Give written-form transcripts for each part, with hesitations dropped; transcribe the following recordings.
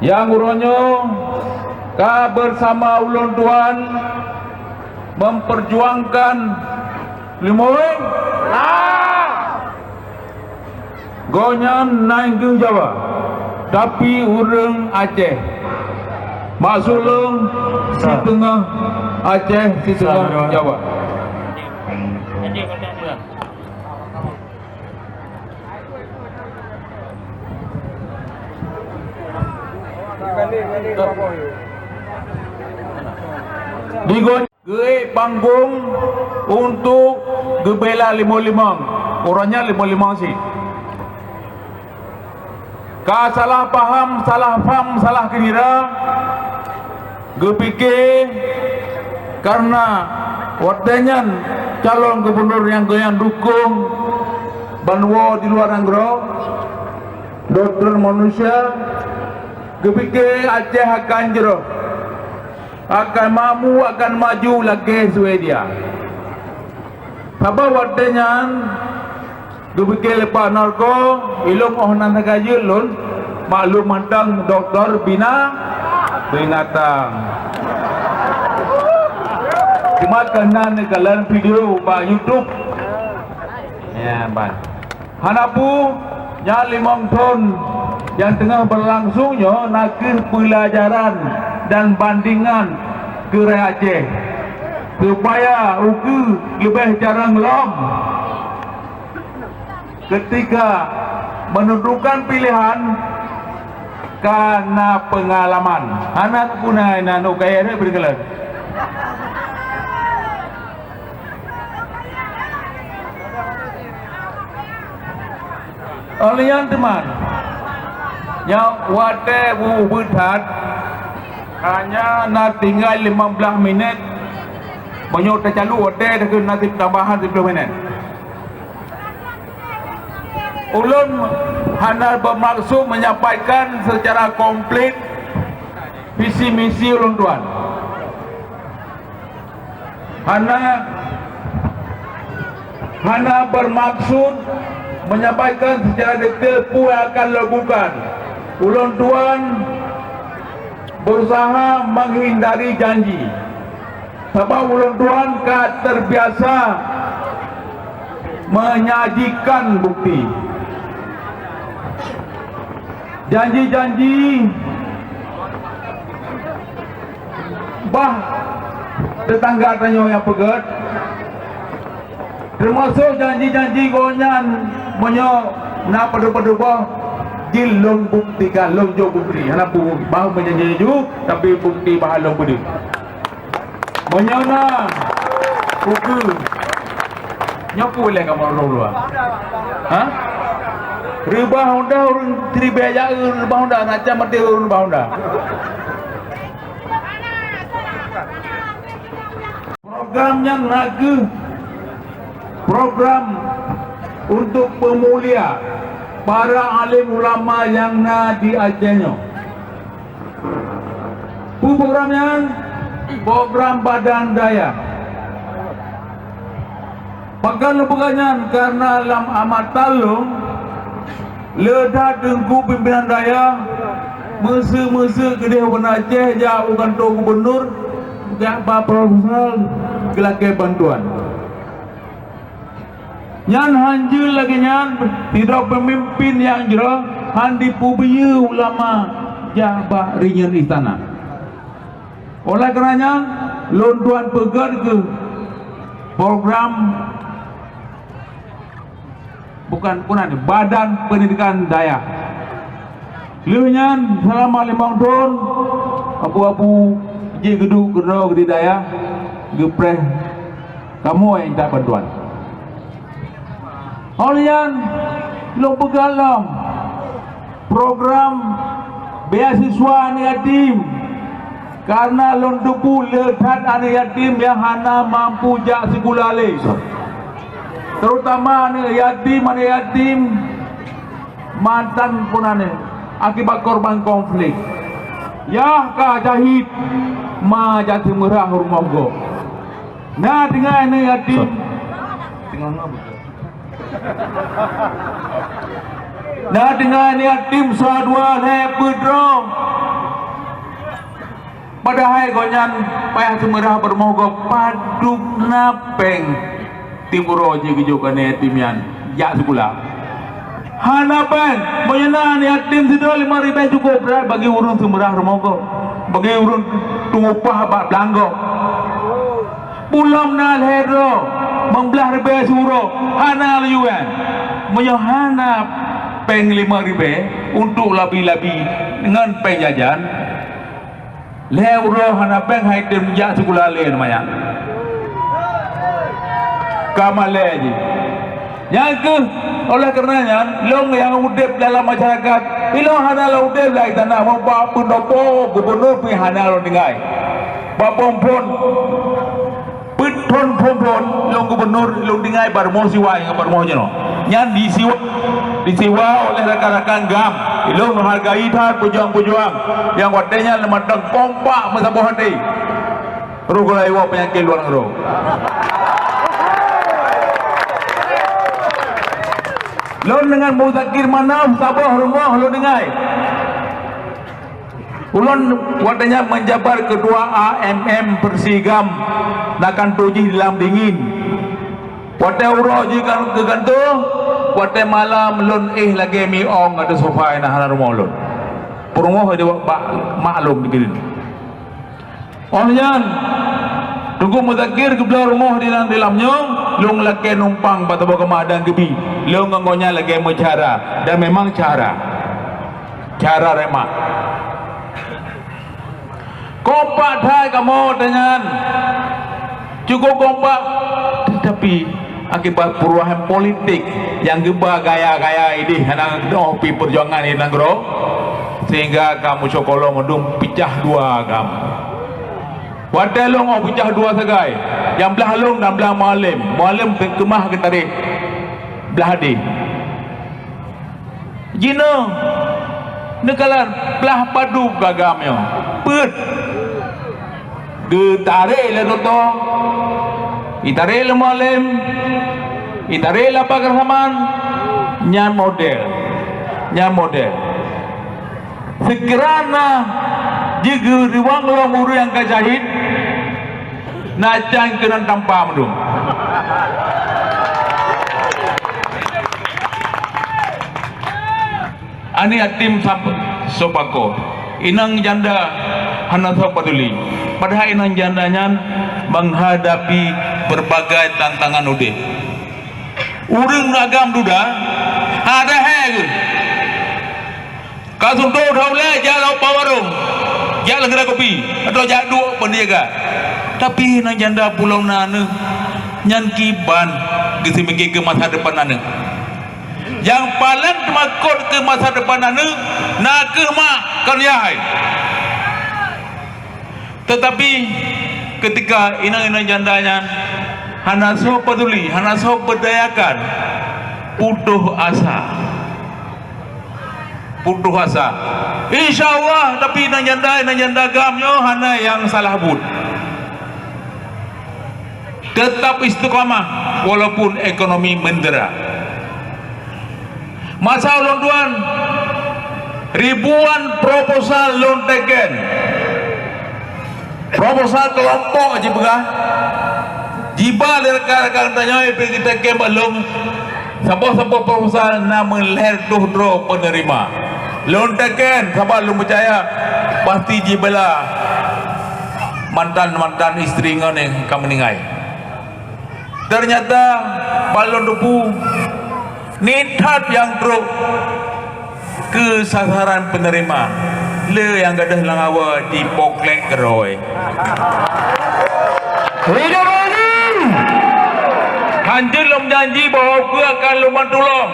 yang uronyo ka bersama ulun tuan memperjuangkan limoy gonyan naik ke Jawa tapi urang Aceh maksulung si tengah Aceh si tengah Jawa. Digon gue panggung untuk gebela 55 orangnya 55 sih. Ka salah paham, salah kira. Gue pikir karena wartanya calon gubernur yang goyang dukung Banwo di luar Anggro, dokter manusia. Gue pikir Aceh akan jero, akan mampu, akan maju lagi Swedia. Apa wartanya? Gue pikir lepas narko, ilmu ohnan tagajul lun, maklum mantang doktor binatang. Cuma kena kalian video pak YouTube. Ya, ban. Hanapu nya 5 tahun yang tengah berlangsungnya nakir pelajaran dan bandingan ke Aceh supaya uku lebih jarang lom ketika menentukan pilihan karena pengalaman. Anak punai nanu kaya ni berkelan. Alian teman, yang wate bubutat hanya nak tinggal 15 minit. Banyak tercalu wate dah nanti tambahan 10 minit. Ulun hanya bermaksud menyampaikan secara komplit visi misi ulun tuan. Hanya bermaksud menyampaikan secara detail apa yang akan lakukan. Ulun tuan berusaha menghindari janji. Sebab ulun tuan terbiasa menyajikan bukti. Janji-janji bah tetangga tanya yang pegat, termasuk janji-janji gonyan menyo nak pada bah jilong buktikan long jo bukti anak bahu menjanji ju tapi bukti bahalong budi menyo na buku nyoku le kamu orang ha ribah honda urun tribeja ribah honda ngaca mati urun ribah honda. Programnya naga program untuk pemulia para alim ulama yang di Acehnya. Programnya program badan daya. Pakan bukannya karena lam amat talung ledah dengku pimpinan daya mese gede warna Aceh ja bukan tu gubernur jak ba profesor kelake bantuan nyan hanjul lagi nyan tidak pemimpin yang jero handi pubiyu ulama jabah ringan istana. Oleh karenanya lon tuan pegat ke program bukan punan badan pendidikan daya. Liunyan selama 5 tahun abu-abu je gedung gede daya gepreh kamu yang tak bantuan. Olian lo begalam program beasiswa anak yatim karena lo dupu lekat anak yatim yang hana mampu jak sekolah le. Terutama anak yatim mantan punane akibat korban konflik. Ya ka jahit ma jati merah rumah go. Nah dengan anak yatim dengan apa? Nah dengan anak yatim sadua le pedro Padahal gonyan payah semerah bermogo paduk napeng timuro je gejokan timian ya sekolah. Hana peng menyana ni atim sido 5.000 cukup berat bagi urun semerah bermogo. Bagi urun tungupah bak belanggo. Pulam na lehero membelah ribe suro hana luyuan. Menyohana peng 5.000 untuk labi-labi dengan peng jajan. Lehero hana peng hai tim ya sekolah le namanya. Kamale je. Yang ke oleh karenanya long yang udip dalam masyarakat ilo hana lo udip lai tanah mau ba pendopo gubernur pi hana lo dengai. Ba pompon pon long gubernur long dengai bar mo siwa yang bar mo jeno. Nyan disiwa oleh rakan-rakan GAM. Ilo menghargai tar pejuang-pejuang yang wadenya lematang kompak masaboh hati. Rugulai wa penyakit luar ngero. Lon dengan muzakir manam sabah rumah lo dengai. Ulon wadanya menjabar kedua AMM Persigam nakan tuji dalam dingin. Wate uro jikan kegantu, wate malam lon lagi mi ong ada sofa na hana rumah lon. Perumoh dia maklum dikirin. Onyan tunggu muzakir ke belah rumah di dalamnya, long laki numpang batu kemadang gebi, long ngonya lagi mencara dan memang cara remak. Kompak dah kamu dengan cukup kompak, tetapi akibat perubahan politik yang gebah gaya-gaya ini, henang doh pi perjuangan ini nanggro, sehingga kamu cokolo mendung pecah dua kamu. Wadai long oh pecah dua segai. Yang belah long dan belah malam. Malam kemah ke tarik. Belah di. Jino. Nekalan belah padu gagamnya. Put. Getarik lah toto. Itarik lah malam. Itarik lah pagar saman. Nyan model. Sekiranya jika riwang orang muru yang kajahit najang kena tanpa mendung. Ani atim sopako inang janda hana peduli. Padahal inang jandanya menghadapi berbagai tantangan ude. Urang agam duda ada hal. Kasunto daule jalau pawarung. Jalan gerak kopi atau jaduk pendiaga. Tapi nang janda pulau nane nyan kiban gisi mikir ke masa depan nane. Yang paling makut ke masa depan nane nak ke mak karyai. Tetapi ketika inang-inang jandanya hana so peduli, hana so berdayakan, putus asa. InsyaAllah tapi nang janda gamnya hana yang salah bud. Tetap istiqamah walaupun ekonomi mendera. Masa londuan ribuan proposal lontekan. Proposal kelompok aja begah. Jibal rekan-rekan tanya pergi teken belum. Sampai proposal nama leher tuh dro penerima. Lontakan sabar lu percaya pasti jibala mantan istri ngau yang kamu meninggal. Ternyata balon debu nitat yang teruk ke sasaran penerima le yang gadah langawa di poklek geroi. Hidup lagi. Hanjil lom janji bahawa aku akan luman tolong.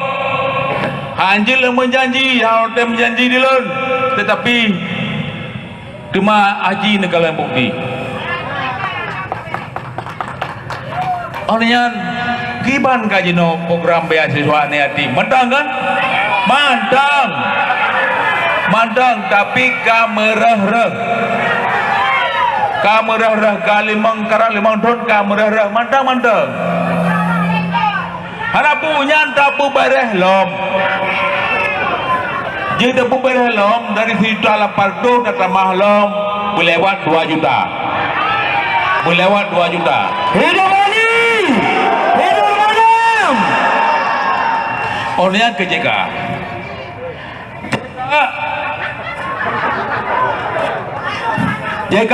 Hanjil lom menjanji, yang menjanji di lon. Tetapi cuma haji negara bukti. Orangnya kiban kajino program beasiswa ni hati. Mantang kan? Mantang tapi kamerah-reh. Kalimang karak limang ton kamerah-reh. Mantang. Harapunya tapu bareh lom. Jadi tapu bareh lom dari situ ala pardo kata mahlom melewat 2 juta. Melewat 2 juta. Hidup Ani! Hidup Adam! Oleh ke JK. JK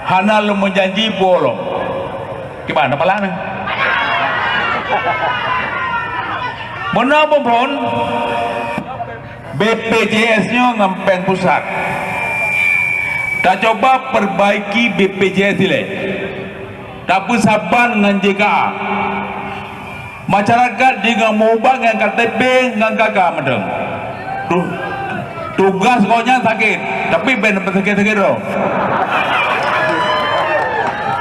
hana lu menjanji bolong. Gimana palanya? Menapa pun BPJS-nya ngampen pusat. Tak coba perbaiki BPJS ini. Tapi saban dengan JKA. Masyarakat juga mau ubah dengan KTP dengan kakak medeng. Tugas konya sakit, tapi ben sakit-sakit dong.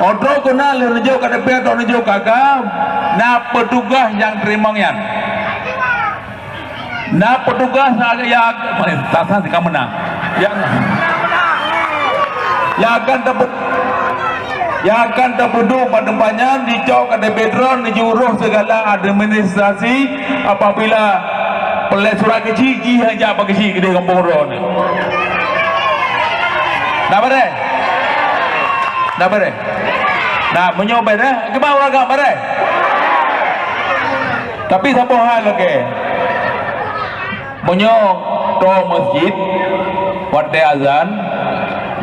Odo kena lejo KTP atau lejo kakak. Nah petugas yang terimangnya. Nah petugas yang tasan kamu menang. Yang akan terpeduk pada depannya dicok KTP drone dijuruh segala administrasi apabila pelet surat kecil hanya apa kecil gede kampung drone. Nah bare. Nah bare. Nah menyoba dah ke bawah agak bare. Tapi siapa hal lagi? Menyo to masjid waktu azan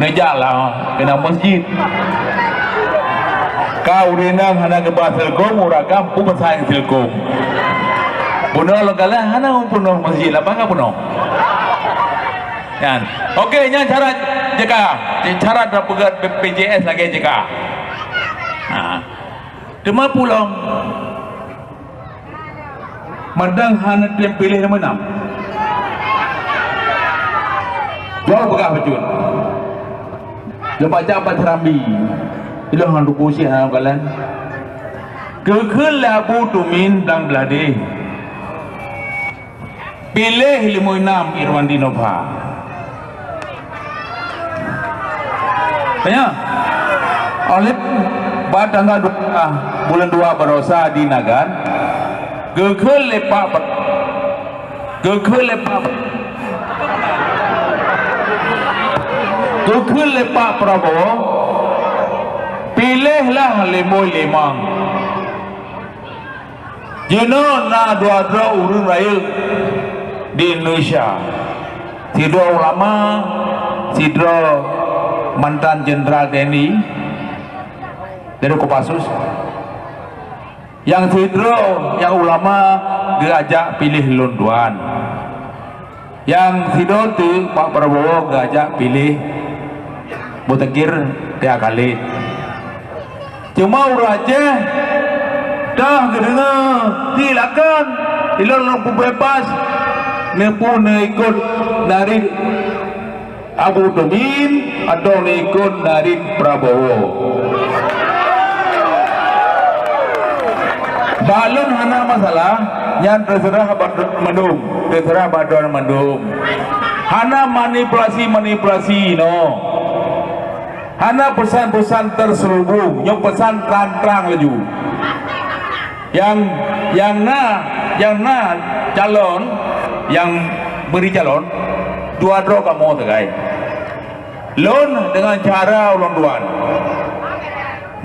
nejalah kena masjid. Kau renang hana ke Telkom urakam pun sayang Telkom. Puno lo kalah hana puno masjid apa enggak puno? Yan. Okey, nya cara JK. Cara dapat BPJS lagi JK. Nah. Cuma pulang. Madang hana yang pilih yang menang. Jual pegah bacun. Lepas jabat serambi. Ilang handu kusi hana kalian. Kekel labu tumin dan belade. Pilih 56 Irwandi Nova. Tanya. Oleh tanggal 2 bulan 2 berosa di Nagan. Kekel lepak. Kekel lepak. Kekel lepak Prabowo. Pilihlah 55. Jeno na dua urun raya di Indonesia. Sidro ulama, sidro mantan jenderal TNI dari Kopassus. Yang sidro, yang ulama diajak pilih Londuan. Yang sidro tu Pak Prabowo diajak pilih Botakir tiap kali. Cuma uraja dah kena silakan ilon bebas nepun ikut dari Abu Tumin atau ikut dari Prabowo. Balon hana masalah yang terserah Bandung, terserah Bandung. Hana manipulasi no. Hana pesan-pesan terselubung, yang pesan terang-terang laju. Yang calon, yang beri calon, dua dro kamu tegai. Lon dengan cara Londuan.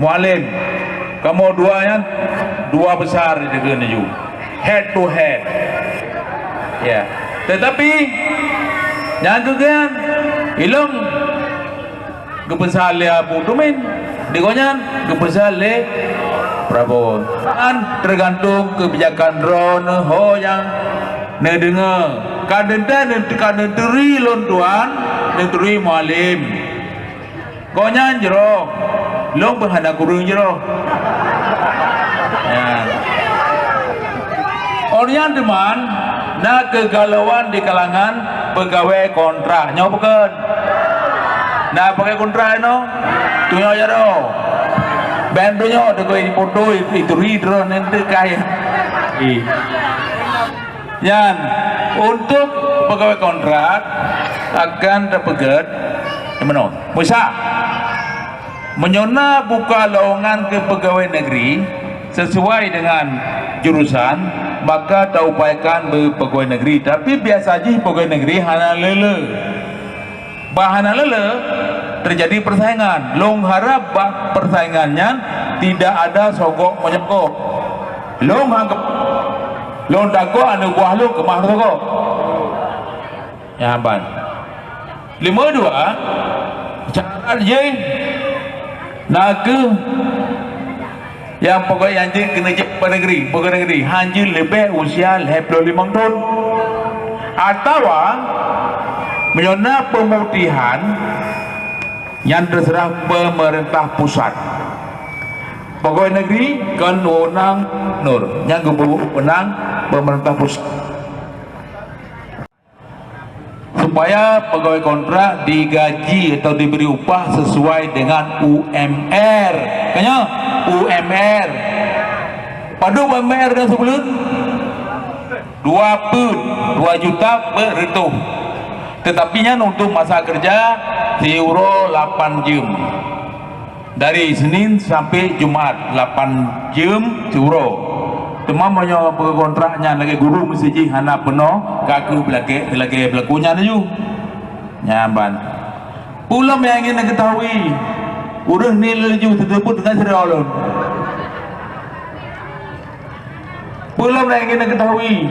Mualim, kamu dua besar di negeri laju. Head to head. Ya. Tetapi yang kemudian ilong kebesar le Abu Tumin digonyan kebesar le Prabowo kan tergantung kebijakan drone ho yang dengar kadang teri Londuan teri Mualim gonyan jero long berhadap kurung jero ya orang teman nak kegalauan di kalangan pegawai kontrak nyobakan. Nah pakai kontrak no, tunyo aja do. Bantunya ada kau foto itu ridro nanti kaya. Yan untuk pegawai kontrak akan terpegat, gimana? Musa menyona buka lowongan ke pegawai negeri sesuai dengan jurusan, maka tak upayakan pegawai negeri. Tapi biasa aja pegawai negeri hanya lele. Bahan lele terjadi persaingan. Long harap persaingannya tidak ada sogok menyogok. Long anggap long dago anu buah lu kemah sogok. Ya ban. 52 cara je naga yang pokok yang je kena je negeri hanji lebih usia 25 tahun atau menyona pemutihan yang terserah pemerintah pusat. Pegawai negeri kan wewenang nur yang wewenang pemerintah pusat, supaya pegawai kontrak digaji atau diberi upah sesuai dengan UMR. Kayaknya UMR pada UMR dan sebelum 2 juta per retuh, tetapi nya untuk masa kerja euro 8 jam dari Senin sampai Jumat 8 jam euro. Temam banyak kontraknya lagi guru mesti ji hana penuh kaku lagi berlakunya tu nyaman. Ulam yang ingin ketahui urang nilai ju tersebut dengan serolon. Ulam yang ingin ketahui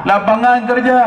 lapangan kerja